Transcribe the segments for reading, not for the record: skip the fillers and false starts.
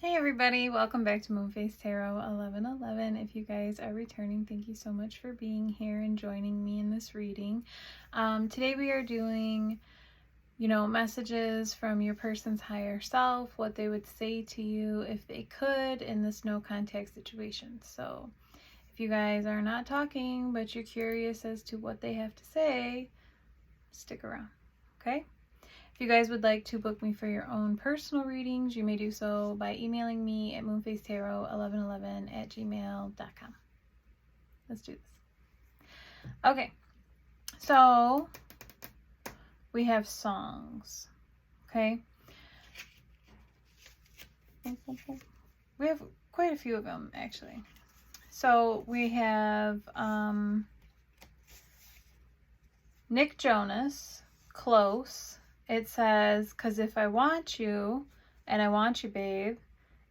Hey everybody, welcome back to Moonface Tarot 1111. If you guys are returning, thank you so much for being here and joining me in this reading. Today we are doing, messages from your person's higher self, what they would say to you if they could in this no contact situation. So if you guys are not talking, but you're curious as to what they have to say, stick around, okay? If you guys would like to book me for your own personal readings, you may do so by emailing me at moonfacetarot1111@gmail.com. Let's do this. Okay, so we have songs, okay? We have quite a few of them, actually. So we have Nick Jonas, Close. It says, 'cause if I want you, and I want you, babe,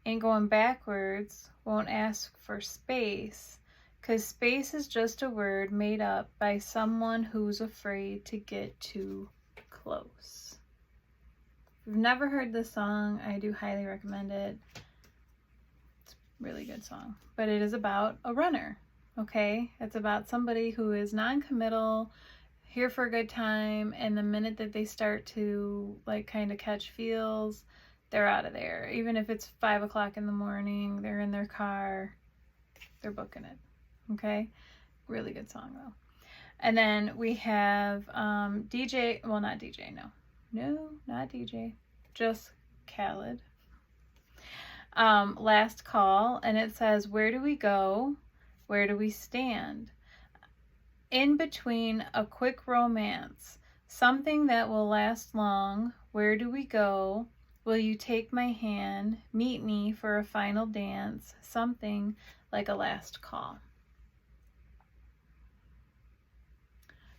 ain't going backwards, won't ask for space, 'cause space is just a word made up by someone who's afraid to get too close. If you've never heard this song, I do highly recommend it. It's a really good song. But it is about a runner, okay? It's about somebody who is non-committal, here for a good time, and the minute that they start to kind of catch feels, they're out of there. Even if it's 5 o'clock in the morning, they're in their car, they're booking it. Okay, really good song though. And then we have DJ, well, not DJ, no, not DJ, just Khaled. Last Call, and it says, where do we go, where do we stand? In between a quick romance, something that will last long, where do we go? Will you take my hand, meet me for a final dance, something like a last call.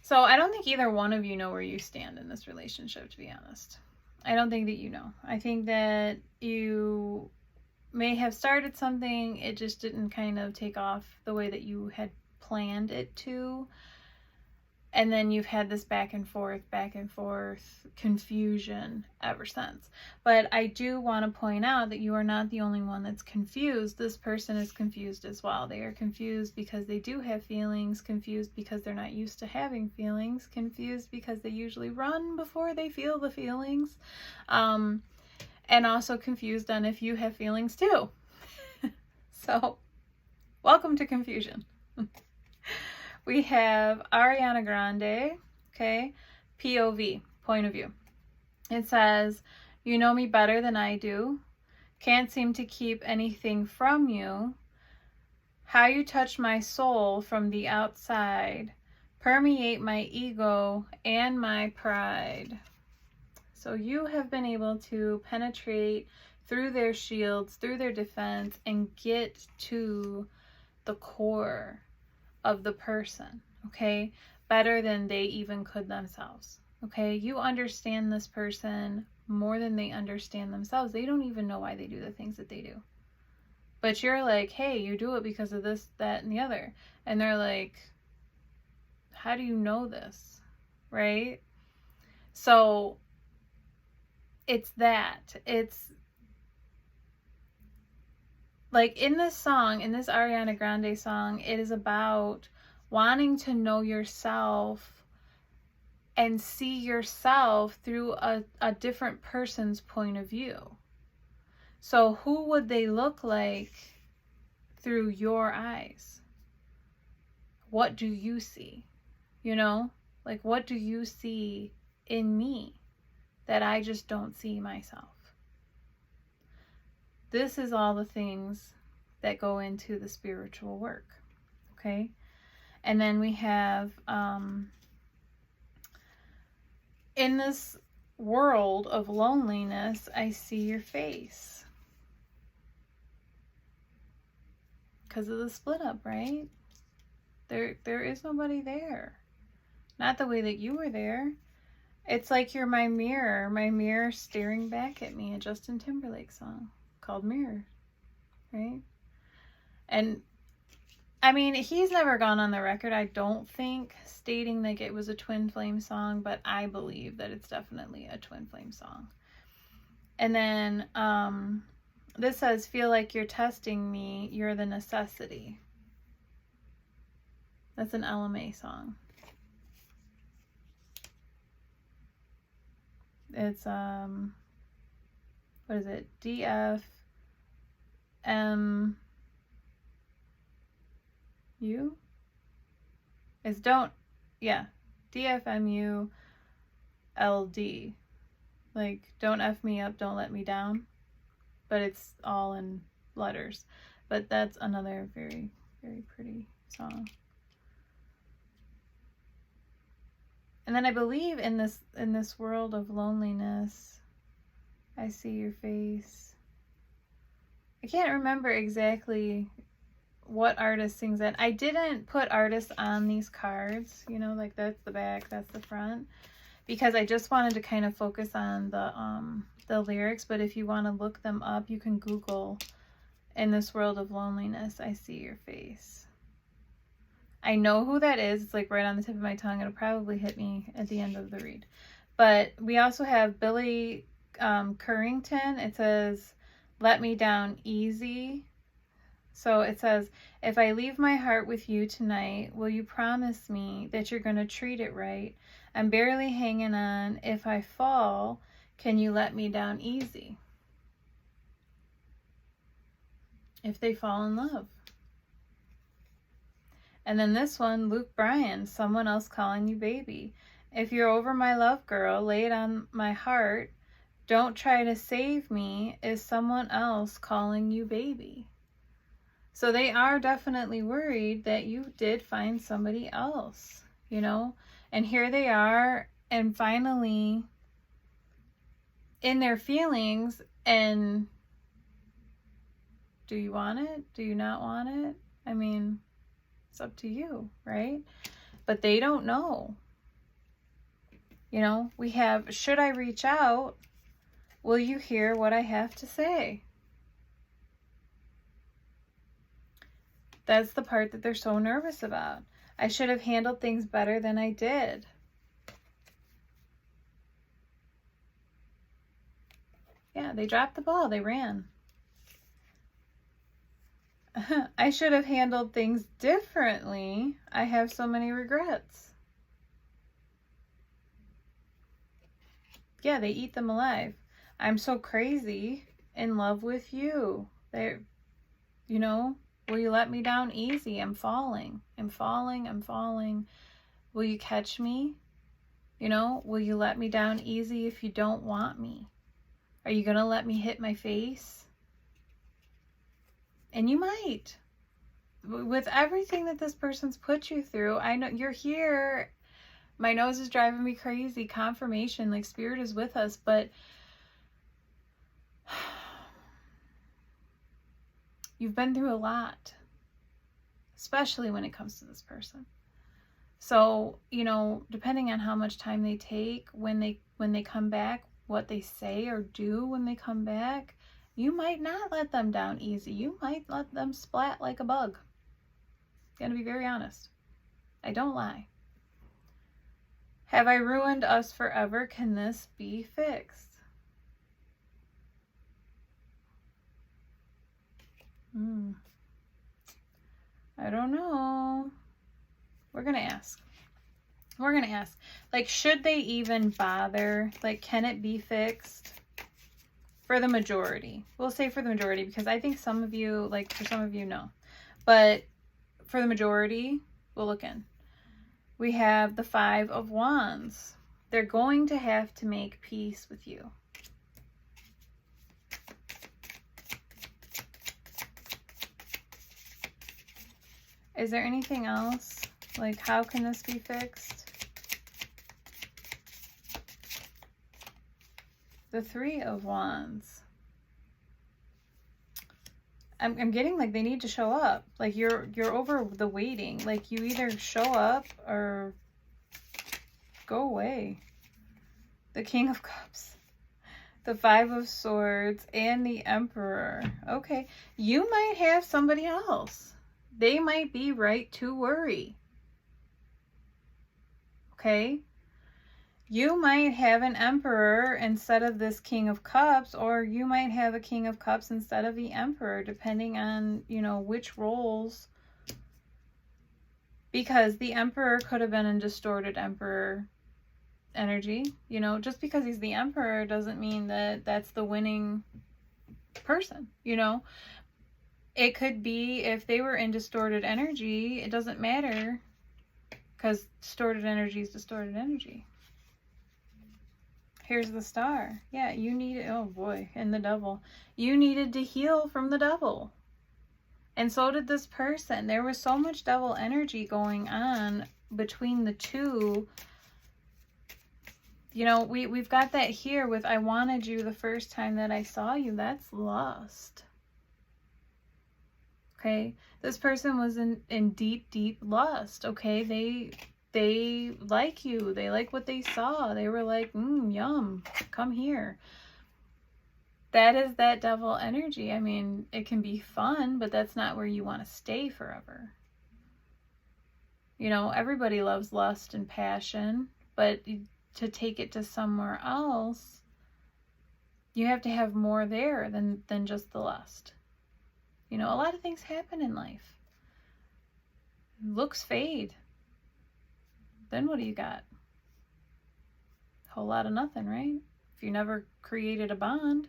So I don't think either one of you know where you stand in this relationship, to be honest. I don't think that you know. I think that you may have started something, it just didn't kind of take off the way that you had planned it to. And then you've had this back and forth confusion ever since. But I do want to point out that you are not the only one that's confused. This person is confused as well. They are confused because they do have feelings, confused because they're not used to having feelings, confused because they usually run before they feel the feelings, and also confused on if you have feelings too. So, welcome to confusion. We have Ariana Grande, okay, POV, point of view. It says, you know me better than I do. Can't seem to keep anything from you. How you touch my soul from the outside. Permeate my ego and my pride. So you have been able to penetrate through their shields, through their defense, and get to the core of the person, okay, better than they even could themselves, okay? You understand this person more than they understand themselves. They don't even know why they do the things that they do. But you're like, hey, you do it because of this, that, and the other. And they're like, how do you know this, right? So it's that. It's like in this song, in this Ariana Grande song, it is about wanting to know yourself and see yourself through a different person's point of view. So who would they look like through your eyes? What do you see? What do you see in me that I just don't see myself? This is all the things that go into the spiritual work, okay? And then we have, in this world of loneliness, I see your face. Because of the split up, right? There is nobody there. Not the way that you were there. It's like you're my mirror staring back at me, a Justin Timberlake song called Mirror, right? And I mean, he's never gone on the record, I don't think, stating like it was a Twin Flame song, but I believe that it's definitely a Twin Flame song. And then This says, feel like you're testing me. You're the necessity. That's an LMA song. It's, what is it? DFMU? It's DFMU LD. Like, don't F me up, don't let me down. But it's all in letters. But that's another very, very pretty song. And then I believe in this world of loneliness, I see your face. I can't remember exactly what artist sings that. I didn't put artists on these cards, you know, like that's the back, that's the front, because I just wanted to kind of focus on the lyrics. But if you want to look them up, you can Google "In This World of Loneliness, I See Your Face." I know who that is. It's like right on the tip of my tongue. It'll probably hit me at the end of the read. But we also have Billy Currington. It says, "Let Me Down Easy." So it says, "If I leave my heart with you tonight, will you promise me that you're going to treat it right? I'm barely hanging on. If I fall, can you let me down easy?" If they fall in love. And then this one, Luke Bryan, "Someone Else Calling You Baby." "If you're over my love, girl, lay it on my heart. Don't try to save me. Is someone else calling you baby?" So they are definitely worried that you did find somebody else, you know? And here they are, and finally in their feelings, and do you want it? Do you not want it? I mean, it's up to you, right? But they don't know. You know, we have, "Should I reach out? Will you hear what I have to say?" That's the part that they're so nervous about. "I should have handled things better than I did." Yeah, they dropped the ball. They ran. "I should have handled things differently. I have so many regrets." Yeah, they eat them alive. "I'm so crazy in love with you. They're, you know, will you let me down easy? I'm falling. I'm falling. I'm falling. Will you catch me? You know, will you let me down easy if you don't want me? Are you going to let me hit my face?" And you might. With everything that this person's put you through, I know you're here. My nose is driving me crazy. Confirmation, like spirit is with us, but you've been through a lot, especially when it comes to this person. So, you know, depending on how much time they take, when they come back, what they say or do when they come back, you might not let them down easy. You might let them splat like a bug. Gonna be very honest. I don't lie. "Have I ruined us forever? Can this be fixed?" I don't know. We're gonna ask. We're gonna ask. Like, should they even bother? Like, can it be fixed? For the majority. We'll say for the majority, because I think some of you, like for some of you, no. But for the majority, we'll look in. We have the 5 of Wands. They're going to have to make peace with you. Is there anything else? Like, how can this be fixed? The 3 of Wands. I'm getting like they need to show up. Like you're over the waiting. Like you either show up or go away. The King of Cups. The 5 of Swords and the Emperor. Okay. You might have somebody else. They might be right to worry. Okay. You might have an Emperor instead of this King of Cups, or you might have a King of Cups instead of the Emperor, depending on, you know, which roles. Because the Emperor could have been in distorted Emperor energy. You know, just because he's the Emperor doesn't mean that that's the winning person, you know. It could be if they were in distorted energy, it doesn't matter, because distorted energy is distorted energy. Here's the Star. Yeah, you needed, oh boy, and the Devil. You needed to heal from the Devil. And so did this person. There was so much Devil energy going on between the two. You know, we've got that here with I wanted you the first time that I saw you. That's lust. Okay? This person was in deep, deep lust. Okay? They like you. They like what they saw. They were like, yum, come here. That is that Devil energy. I mean, it can be fun, but that's not where you want to stay forever. You know, everybody loves lust and passion, but to take it to somewhere else, you have to have more there than just the lust. You know, a lot of things happen in life. Looks fade. Then what do you got? A whole lot of nothing, right? If you never created a bond.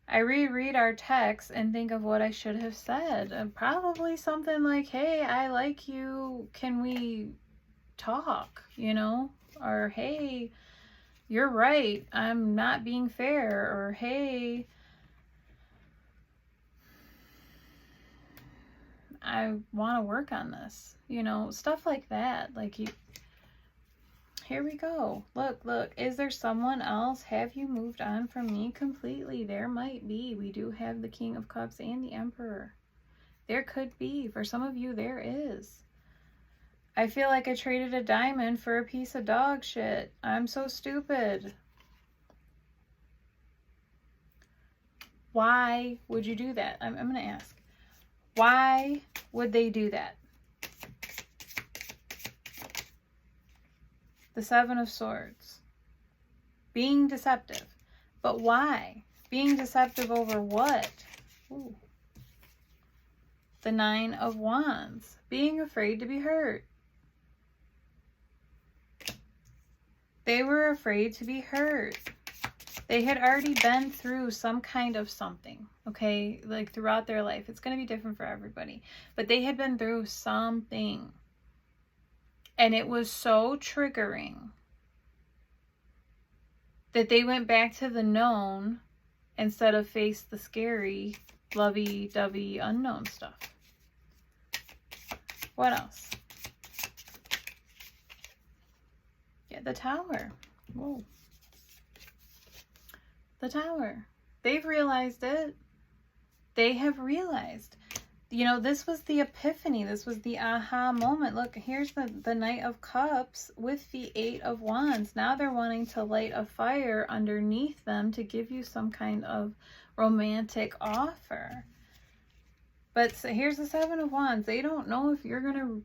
I reread our text and think of what I should have said. Probably something like, hey, I like you. Can we talk? You know? Or, hey, you're right. I'm not being fair. Or, hey, I want to work on this. You know, stuff like that. Like, here we go. Look, is there someone else? Have you moved on from me completely? There might be. We do have the King of Cups and the Emperor. There could be. For some of you, there is. I feel like I traded a diamond for a piece of dog shit. I'm so stupid. Why would you do that? I'm going to ask. Why would they do that? The Seven of Swords. Being deceptive. But why? Being deceptive over what? Ooh. The Nine of Wands. Being afraid to be hurt. They were afraid to be hurt. They had already been through some kind of something, okay? Like throughout their life. It's going to be different for everybody. But they had been through something. And it was so triggering that they went back to the known instead of face the scary, lovey-dovey, unknown stuff. What else? Yeah, the Tower. Whoa. The Tower. They've realized it. They have realized. You know, this was the epiphany. This was the aha moment. Look, here's the Knight of Cups with the Eight of Wands. Now they're wanting to light a fire underneath them to give you some kind of romantic offer. But so here's the Seven of Wands. They don't know if you're going to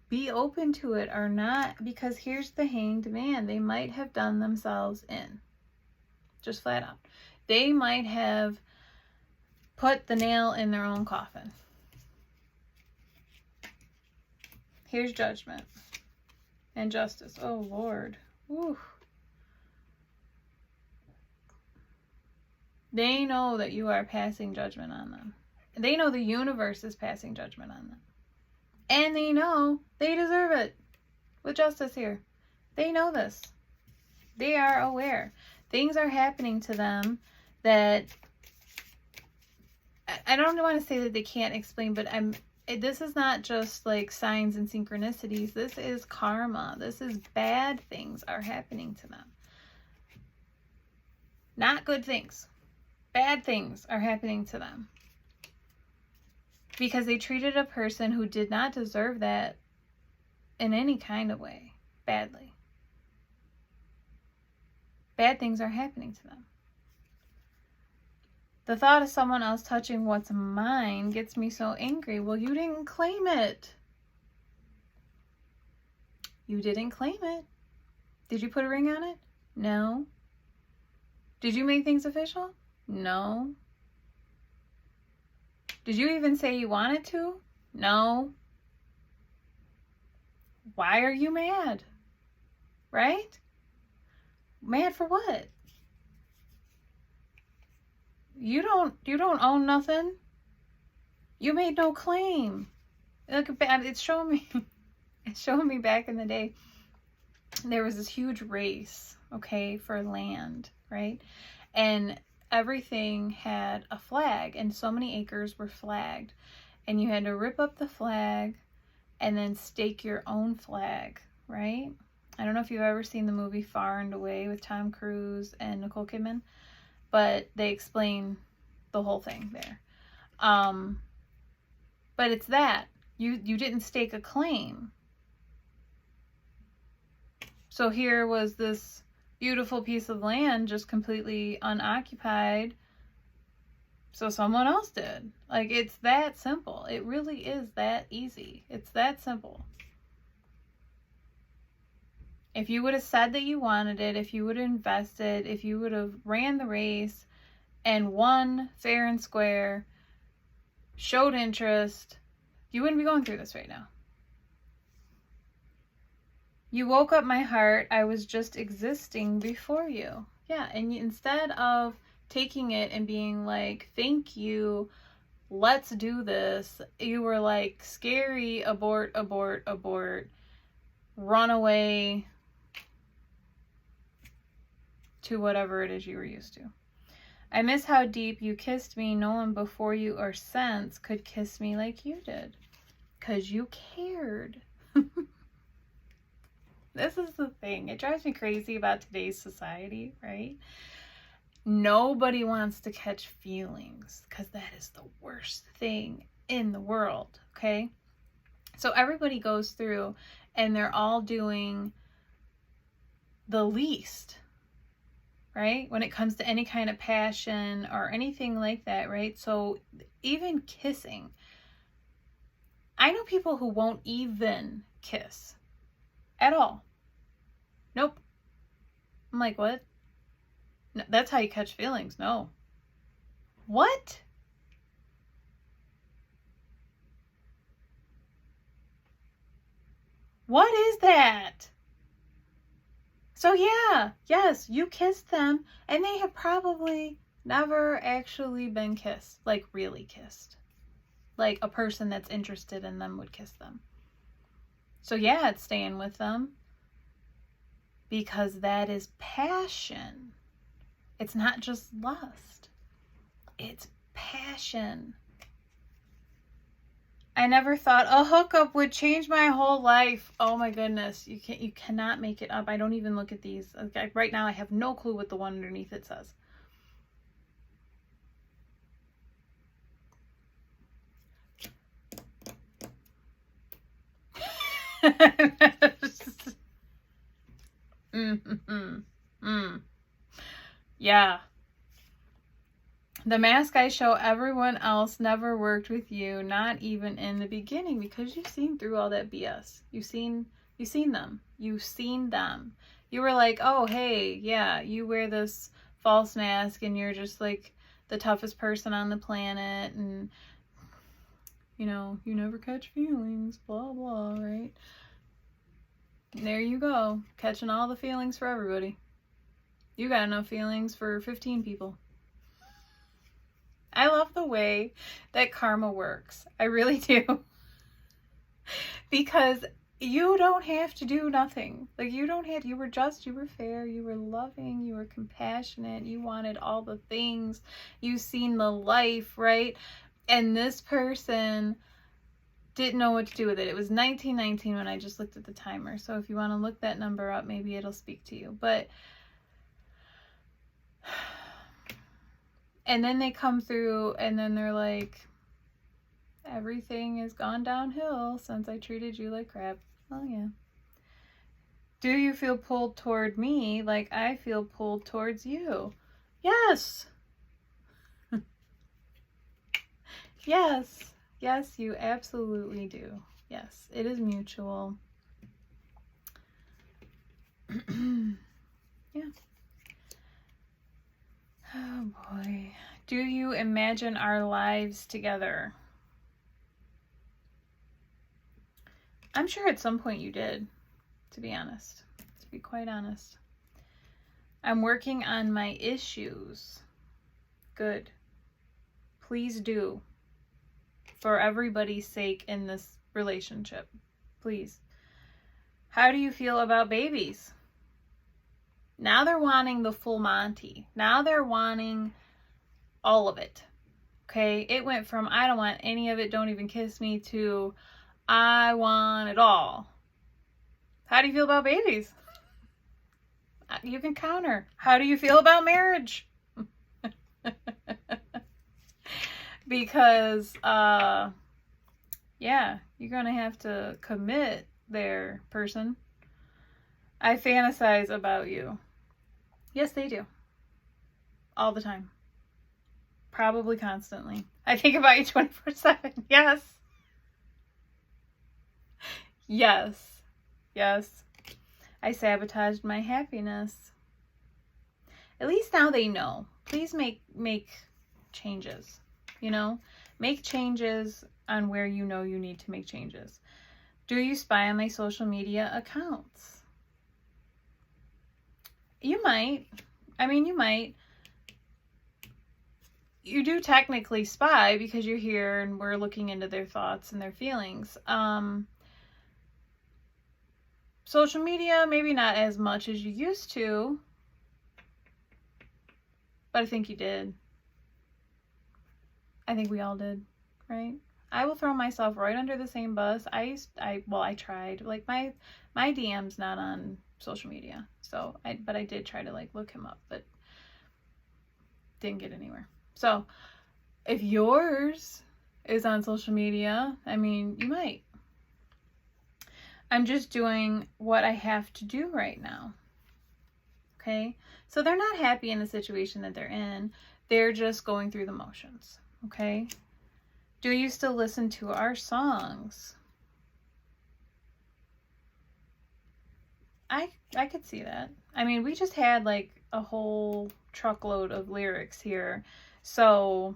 be open to it or not, because here's the Hanged Man. They might have done themselves in. Just flat out. They might have put the nail in their own coffin. Here's Judgment and Justice. Oh, Lord. Whew. They know that you are passing judgment on them. They know the universe is passing judgment on them. And they know they deserve it. With Justice here. They know this. They are aware. Things are happening to them that I don't want to say that they can't explain, but this is not just like signs and synchronicities. This is karma. This is bad things are happening to them. Not good things. Bad things are happening to them. Because they treated a person who did not deserve that in any kind of way badly. Bad things are happening to them. The thought of someone else touching what's mine gets me so angry. Well, you didn't claim it. You didn't claim it. Did you put a ring on it? No. Did you make things official? No. Did you even say you wanted to? No. Why are you mad? Right? Mad for what? You don't own nothing. You made no claim. Look, it's showing me back in the day. There was this huge race, okay, for land, right? And everything had a flag, and so many acres were flagged. And you had to rip up the flag and then stake your own flag, right? I don't know if you've ever seen the movie Far and Away with Tom Cruise and Nicole Kidman, but they explain the whole thing there. But it's that. You didn't stake a claim. So here was this beautiful piece of land just completely unoccupied. So someone else did. Like, it's that simple. It really is that easy. It's that simple. If you would have said that you wanted it, if you would have invested, if you would have ran the race and won fair and square, showed interest, you wouldn't be going through this right now. You woke up my heart. I was just existing before you. Yeah, and instead of taking it and being like, thank you, let's do this, you were like, scary, abort, abort, abort, run away to whatever it is you were used to. I miss how deep you kissed me. No one before you or since could kiss me like you did. 'Cause you cared. This is the thing. It drives me crazy about today's society, right? Nobody wants to catch feelings because that is the worst thing in the world, okay? So everybody goes through and they're all doing the least, right? When it comes to any kind of passion or anything like that, right? So even kissing. I know people who won't even kiss at all. Nope. I'm like, what? No, that's how you catch feelings. No. What? What is that? So yeah, yes, you kissed them and they have probably never actually been kissed, like really kissed. Like a person that's interested in them would kiss them. So yeah, it's staying with them because that is passion. It's not just lust. It's passion. I never thought a hookup would change my whole life. Oh my goodness. You cannot make it up. I don't even look at these. Okay, right now I have no clue what the one underneath it says. Yeah. The mask I show everyone else never worked with you, not even in the beginning, because you've seen through all that BS. You've seen them. You've seen them. You were like, oh, hey, yeah, you wear this false mask and you're just like the toughest person on the planet and, you know, you never catch feelings, blah, blah, right? There you go, catching all the feelings for everybody. You got enough feelings for 15 people. I love the way that karma works. I really do. Because you don't have to do nothing. Like, you were fair, you were loving, you were compassionate, you wanted all the things, you've seen the life, right? And this person didn't know what to do with it. It was 1919 when I just looked at the timer. So if you want to look that number up, maybe it'll speak to you. But and then they come through and then they're like, everything has gone downhill since I treated you like crap. Oh yeah. Do you feel pulled toward me like I feel pulled towards you? Yes. Yes. Yes, you absolutely do. Yes, it is mutual. Yeah. Oh boy. Do you imagine our lives together? I'm sure at some point you did, to be honest. To be quite honest. I'm working on my issues. Good. Please do. For everybody's sake in this relationship. Please. How do you feel about babies? Now they're wanting the full Monty. Now they're wanting all of it. Okay? It went from I don't want any of it, don't even kiss me, to I want it all. How do you feel about babies? You can counter. How do you feel about marriage? Because, yeah, you're going to have to commit there, person. I fantasize about you. Yes, they do. All the time. Probably constantly. I think about you 24/7. Yes. Yes. Yes. I sabotaged my happiness. At least now they know. Please make changes. You know? Make changes on where you know you need to make changes. Do you spy on my social media accounts? You might. I mean, you might. You do technically spy because you're here and we're looking into their thoughts and their feelings. Social media, maybe not as much as you used to, but I think you did. I think we all did, right? I will throw myself right under the same bus. I tried. Like my DM's not on social media, but I did try to like look him up, but didn't get anywhere. So if yours is on social media, I mean, you might. I'm just doing what I have to do right now. Okay? So they're not happy in the situation that they're in. They're just going through the motions. Okay? Do you still listen to our songs? I could see that. I mean, we just had like a whole truckload of lyrics here. So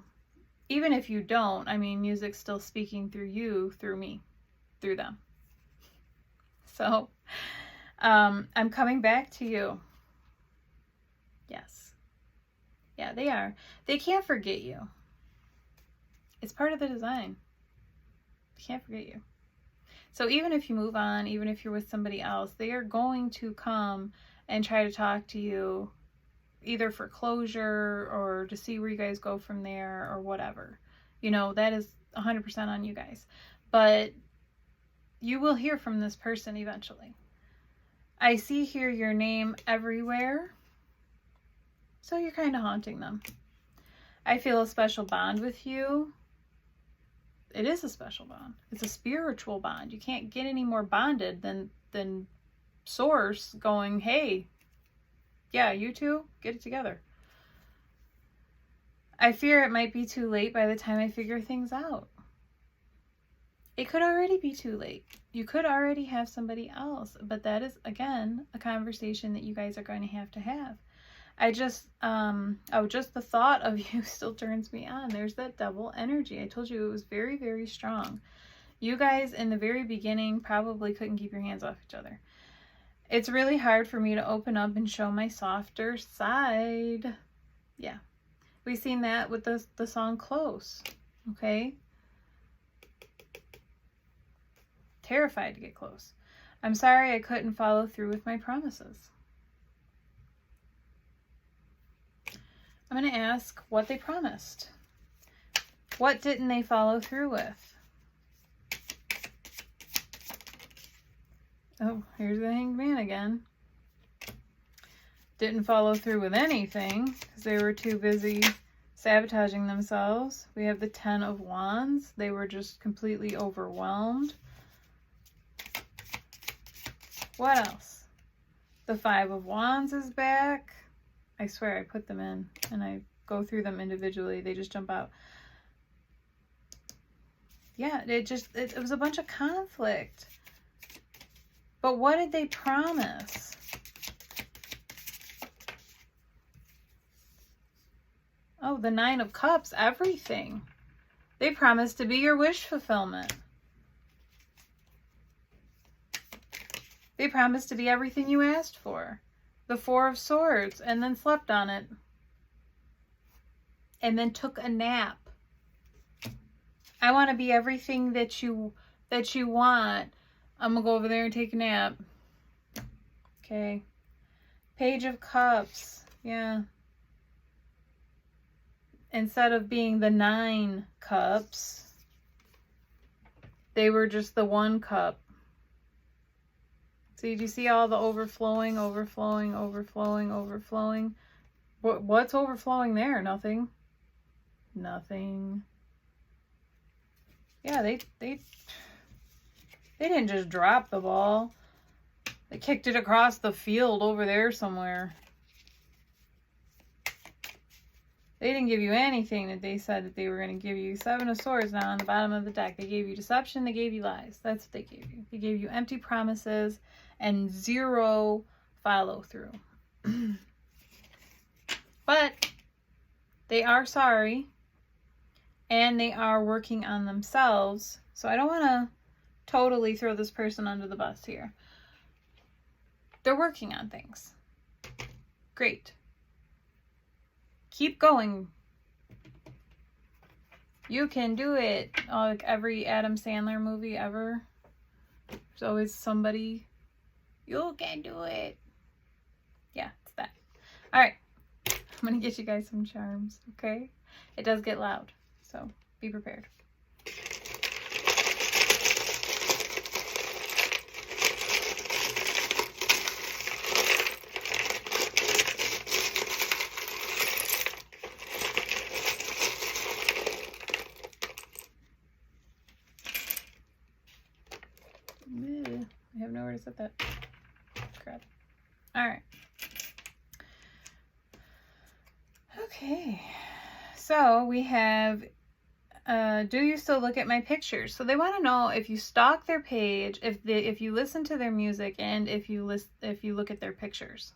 even if you don't, I mean, music's still speaking through you, through me, through them. So, I'm coming back to you. Yes. Yeah, they are. They can't forget you. It's part of the design. They can't forget you. So even if you move on, even if you're with somebody else, they are going to come and try to talk to you either for closure or to see where you guys go from there or whatever. You know, that is 100% on you guys. But you will hear from this person eventually. I see here your name everywhere. So you're kind of haunting them. I feel a special bond with you. It is a special bond. It's a spiritual bond. You can't get any more bonded than Source going, hey, yeah, you two, get it together. I fear it might be too late by the time I figure things out. It could already be too late. You could already have somebody else, but that is, again, a conversation that you guys are going to have. I just, just the thought of you still turns me on. There's that double energy. I told you it was very, very strong. You guys in the very beginning probably couldn't keep your hands off each other. It's really hard for me to open up and show my softer side. Yeah. We've seen that with the song Close. Okay? Terrified to get close. I'm sorry I couldn't follow through with my promises. I'm going to ask what they promised. What didn't they follow through with? Oh, here's the Hanged Man again. Didn't follow through with anything because they were too busy sabotaging themselves. We have the 10 of Wands. They were just completely overwhelmed. What else? The 5 of Wands is back. I swear I put them in and I go through them individually. They just jump out. Yeah, it was a bunch of conflict. But what did they promise? Oh, the Nine of Cups, everything. They promise to be your wish fulfillment. They promise to be everything you asked for. The Four of Swords, and then slept on it. And then took a nap. I want to be everything that you want. I'm going to go over there and take a nap. Okay. Page of Cups. Yeah. Instead of being the 9 cups, they were just the 1 cup. See, do you see all the overflowing, overflowing, overflowing, overflowing? What's overflowing there? Nothing. Nothing. Yeah, they didn't just drop the ball. They kicked it across the field over there somewhere. They didn't give you anything that they said that they were going to give you. 7 of Swords now on the bottom of the deck. They gave you deception. They gave you lies. That's what they gave you. They gave you empty promises and 0 follow through. But they are sorry. And they are working on themselves. So I don't want to totally throw this person under the bus here. They're working on things. Great. Keep going. You can do it. Oh, like every Adam Sandler movie ever. There's always somebody. You can do it. Yeah, it's that. All right. I'm going to get you guys some charms, okay? It does get loud, so be prepared. I have nowhere to set that crap. All right. Okay. So we have, do you still look at my pictures? So they want to know if you stalk their page, if you listen to their music, and if you look at their pictures.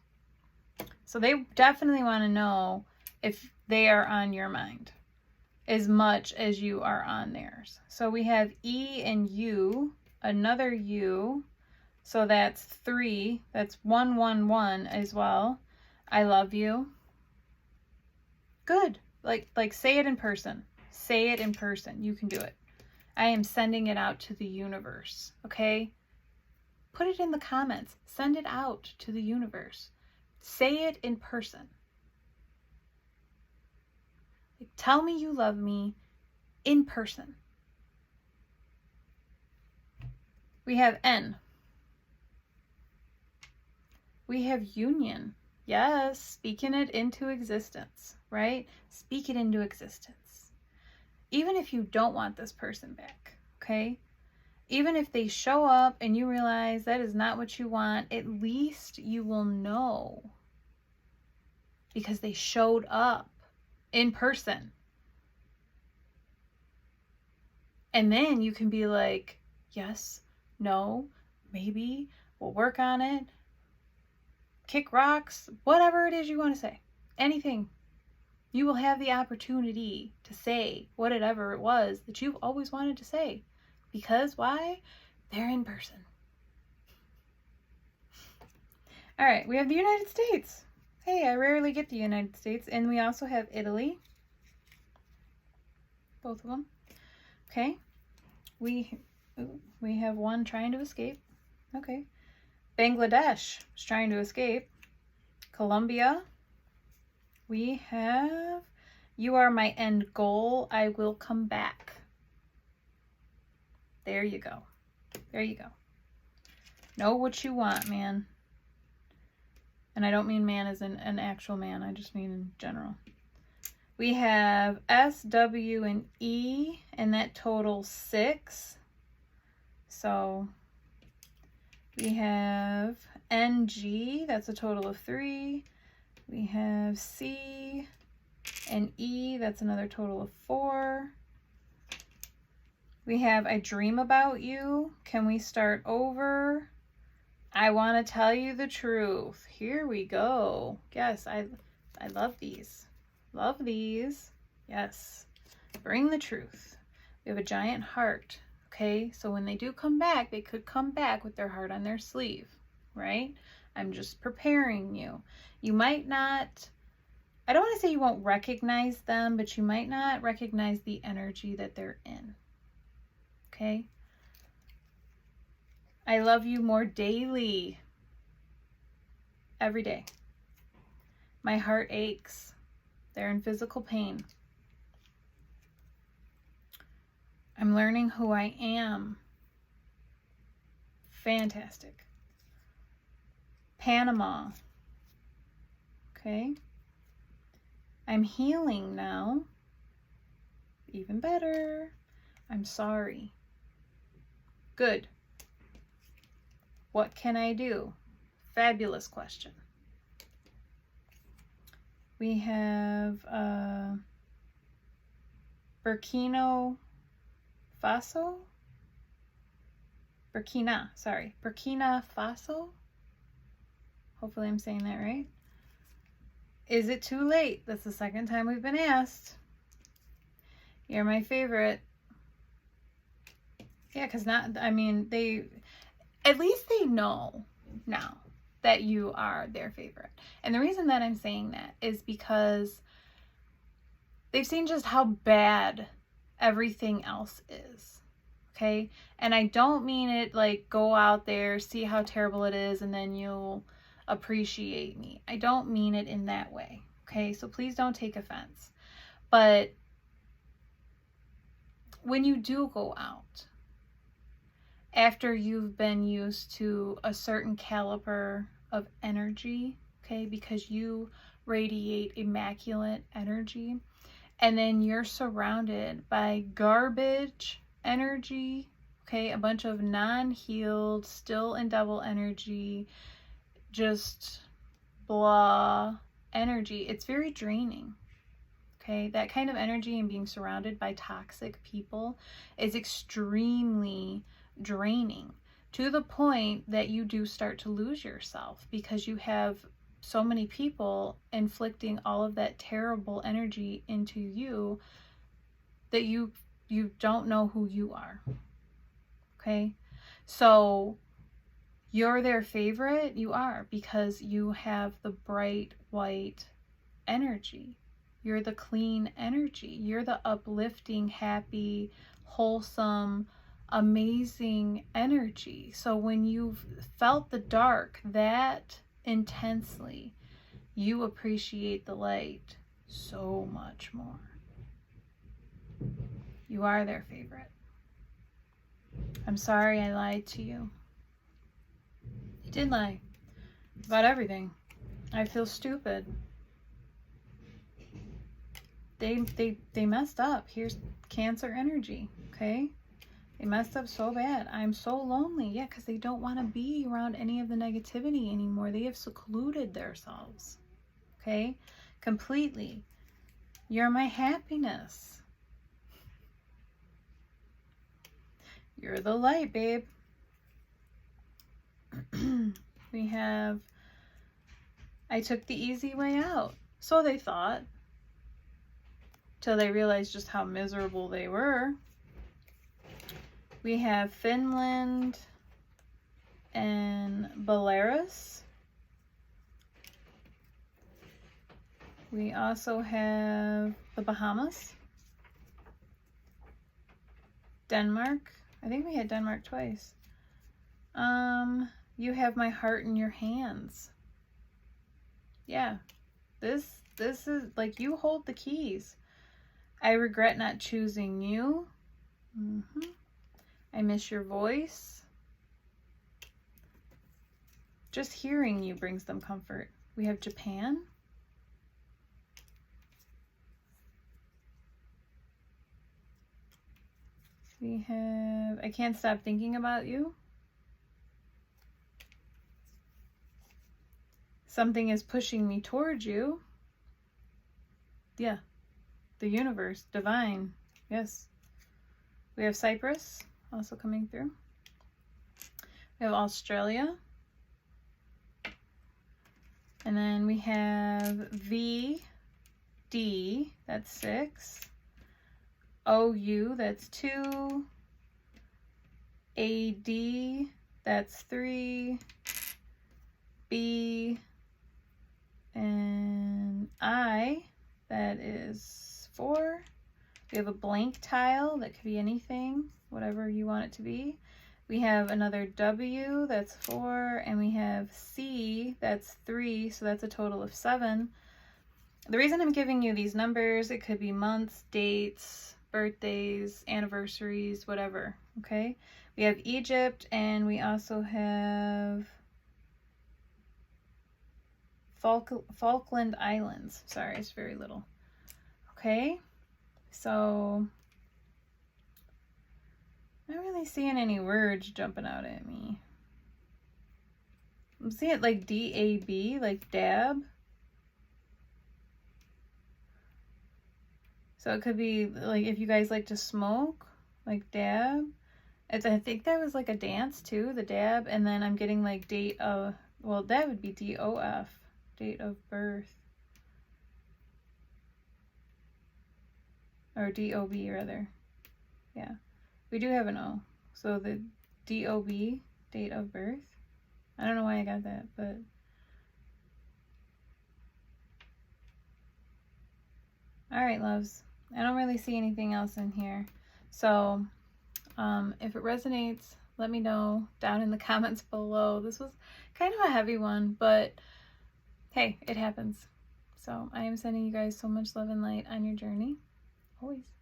So they definitely want to know if they are on your mind as much as you are on theirs. So we have E and U, another U. So that's 3. That's 111 as well. I love you. Good. Like say it in person. Say it in person. You can do it. I am sending it out to the universe. Okay? Put it in the comments. Send it out to the universe. Say it in person. Like, tell me you love me in person. We have N. We have union. Yes, speaking it into existence, right? Speak it into existence. Even if you don't want this person back, okay? Even if they show up and you realize that is not what you want, at least you will know because they showed up in person. And then you can be like, yes, no, maybe, we'll work on it. Kick rocks, whatever it is you want to say, anything. You will have the opportunity to say whatever it was that you've always wanted to say. Because why? They're in person. All right, we have the United States. Hey, I rarely get the United States. And we also have Italy. Both of them. Okay. We have one trying to escape. Okay. Bangladesh is trying to escape. Colombia. We have, you are my end goal. I will come back. There you go. There you go. Know what you want, man. And I don't mean man as an actual man. I just mean in general. We have S, W, and E, and that totals 6. So we have NG, that's a total of 3. We have C and E, that's another total of 4. We have I dream about you. Can we start over? I want to tell you the truth. Here we go. Yes, I love these. Love these. Yes. Bring the truth. We have a giant heart. Okay, so when they do come back, they could come back with their heart on their sleeve, right? I'm just preparing you. You might not, I don't want to say you won't recognize them, but you might not recognize the energy that they're in. Okay? I love you more daily. Every day. My heart aches. They're in physical pain. I'm learning who I am. Fantastic. Panama. Okay. I'm healing now. Even better. I'm sorry. Good. What can I do? Fabulous question. We have Burkina Faso? Burkina Faso? Hopefully I'm saying that right. Is it too late? That's the second time we've been asked. You're my favorite. Yeah, because at least they know now that you are their favorite. And the reason that I'm saying that is because they've seen just how bad everything else is. Okay? And I don't mean it like go out there, see how terrible it is, and then you'll appreciate me. I don't mean it in that way. Okay? So please don't take offense. But when you do go out, after you've been used to a certain caliber of energy, okay, because you radiate immaculate energy, and then you're surrounded by garbage energy, okay, a bunch of non-healed, still and double energy, just blah energy. It's very draining. Okay, that kind of energy and being surrounded by toxic people is extremely draining, to the point that you do start to lose yourself because you have so many people inflicting all of that terrible energy into you that you don't know who you are. Okay, so you're their favorite. You are, because you have the bright white energy. You're the clean energy. You're the uplifting, happy, wholesome, amazing energy. So when you've felt the dark that intensely, you appreciate the light so much more. You are their favorite. I'm sorry I lied to you. I did lie about everything. I feel stupid. They messed up. Here's Cancer energy, okay? They messed up so bad. I'm so lonely. Yeah, because they don't want to be around any of the negativity anymore. They have secluded themselves, okay? Completely. You're my happiness. You're the light, babe. We have, I took the easy way out. So they thought. Till they realized just how miserable they were. We have Finland and Belarus. We also have the Bahamas. Denmark. I think we had Denmark twice. You have my heart in your hands. Yeah. This is like, you hold the keys. I regret not choosing you. I miss your voice. Just hearing you brings them comfort. We have Japan. We have, I can't stop thinking about you. Something is pushing me towards you. Yeah. The universe, divine. Yes. We have Cyprus also coming through. We have Australia. And then we have V D, that's 6. OU, that's 2. AD, that's 3. B and I, that is 4. We have a blank tile that could be anything, whatever you want it to be. We have another W, that's 4, and we have C, that's 3, so that's a total of 7. The reason I'm giving you these numbers, it could be months, dates, birthdays, anniversaries, whatever, okay? We have Egypt, and we also have Falkland Islands. Sorry, it's very little. Okay, so I'm not really seeing any words jumping out at me. I'm seeing it like D-A-B, like dab. So it could be like if you guys like to smoke, like dab. I think that was like a dance too, the dab. And then I'm getting like date of, well, that would be D-O-F, date of birth. Or D-O-B rather. Yeah, we do have an O. So the D-O-B, date of birth. I don't know why I got that, but all right, loves. I don't really see anything else in here. So if it resonates, let me know down in the comments below. This was kind of a heavy one, but hey, it happens. So I am sending you guys so much love and light on your journey. Always.